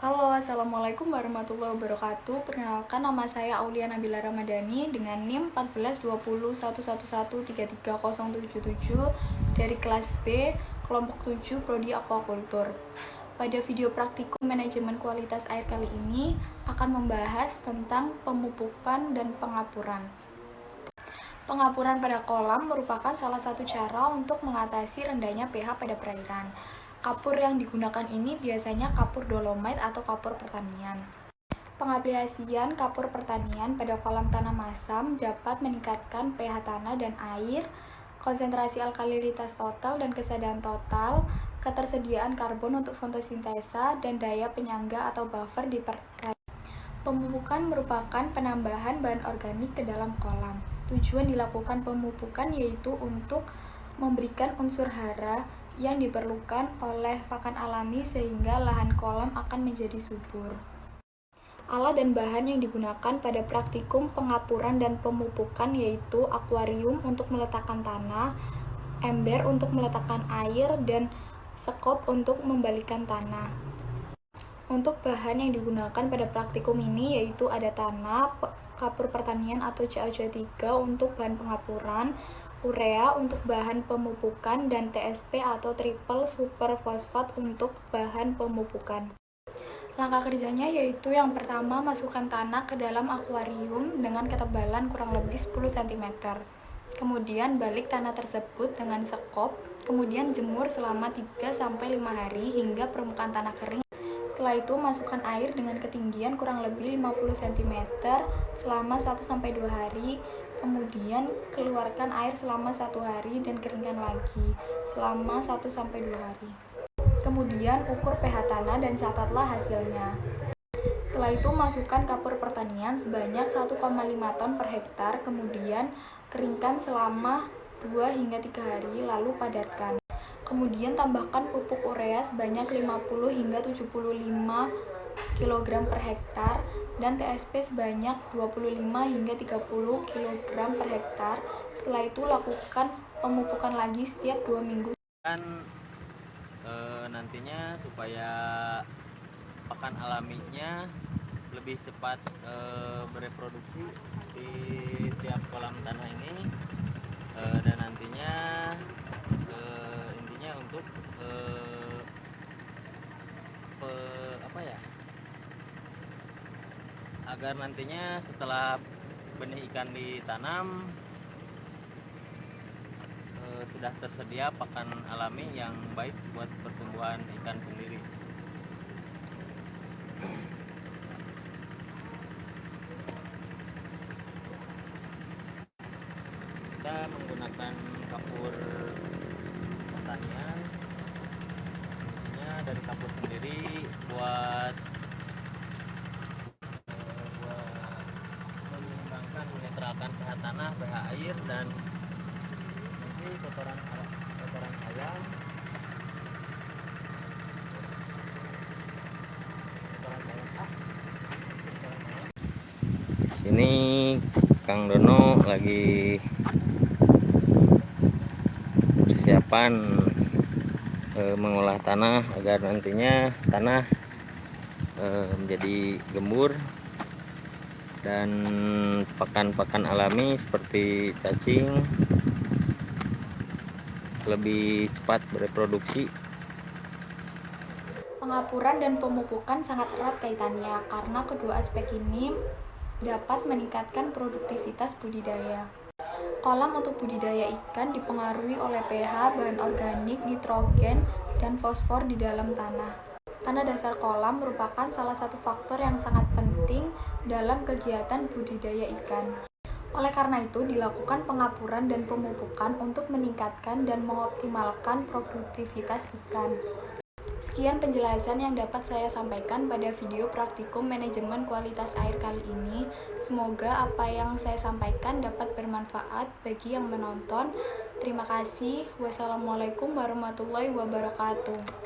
Halo, Assalamualaikum warahmatullahi wabarakatuh. Perkenalkan, nama saya Aulia Nabila Ramadhani dengan NIM 142011133077 dari kelas B, kelompok 7, Prodi Aquakultur. Pada video praktikum manajemen kualitas air kali ini akan membahas tentang pemupukan dan pengapuran. Pengapuran pada kolam merupakan salah satu cara untuk mengatasi rendahnya pH pada perairan. Kapur yang digunakan ini biasanya kapur dolomite atau kapur pertanian. Pengaplikasian kapur pertanian pada kolam tanah masam dapat meningkatkan pH tanah dan air, konsentrasi alkalinitas total dan kesadaran total, ketersediaan karbon untuk fotosintesa, dan daya penyangga atau buffer di perairan. Pemupukan merupakan penambahan bahan organik ke dalam kolam. Tujuan dilakukan pemupukan yaitu untuk memberikan unsur hara yang diperlukan oleh pakan alami sehingga lahan kolam akan menjadi subur. Alat dan bahan yang digunakan pada praktikum pengapuran dan pemupukan yaitu akuarium untuk meletakkan tanah, ember untuk meletakkan air, dan sekop untuk membalikan tanah. Untuk bahan yang digunakan pada praktikum ini yaitu ada tanah, kapur pertanian atau CaO3 untuk bahan pengapuran, urea untuk bahan pemupukan, dan TSP atau triple super fosfat untuk bahan pemupukan. Langkah kerjanya yaitu yang pertama, masukkan tanah ke dalam akuarium dengan ketebalan kurang lebih 10 cm. Kemudian balik tanah tersebut dengan sekop, kemudian jemur selama 3-5 hari hingga permukaan tanah kering. Setelah itu masukkan air dengan ketinggian kurang lebih 50 cm selama 1-2 hari. Kemudian keluarkan air selama 1 hari dan keringkan lagi selama 1-2 hari. Kemudian ukur pH tanah dan catatlah hasilnya. Setelah itu masukkan kapur pertanian sebanyak 1,5 ton per hektar. Kemudian keringkan selama 2-3 hari lalu padatkan. Kemudian tambahkan pupuk urea sebanyak 50-75 kg per hektar dan TSP sebanyak 25-30 kg per hektar. Setelah itu lakukan pemupukan lagi setiap 2 minggu. Nantinya supaya pakan alaminya lebih cepat bereproduksi di tiap kolam tanah ini, dan nantinya intinya untuk agar nantinya setelah benih ikan ditanam sudah tersedia pakan alami yang baik buat pertumbuhan ikan sendiri. Kita menggunakan kapur pertanian, intinya dari kapur sendiri buat menetralkan pH tanah, pH air, dan nanti kotoran ayam, Sini Kang Dono lagi persiapan mengolah tanah agar nantinya tanah menjadi gembur dan pakan-pakan alami seperti cacing lebih cepat bereproduksi. Pengapuran dan pemupukan sangat erat kaitannya karena kedua aspek ini dapat meningkatkan produktivitas budidaya. Kolam untuk budidaya ikan dipengaruhi oleh pH, bahan organik, nitrogen, dan fosfor di dalam tanah. Tanah dasar kolam merupakan salah satu faktor yang sangat penting dalam kegiatan budidaya ikan. Oleh karena itu, dilakukan pengapuran dan pemupukan untuk meningkatkan dan mengoptimalkan produktivitas ikan. Sekian penjelasan yang dapat saya sampaikan pada video praktikum manajemen kualitas air kali ini. Semoga apa yang saya sampaikan dapat bermanfaat bagi yang menonton. Terima kasih. Wassalamualaikum warahmatullahi wabarakatuh.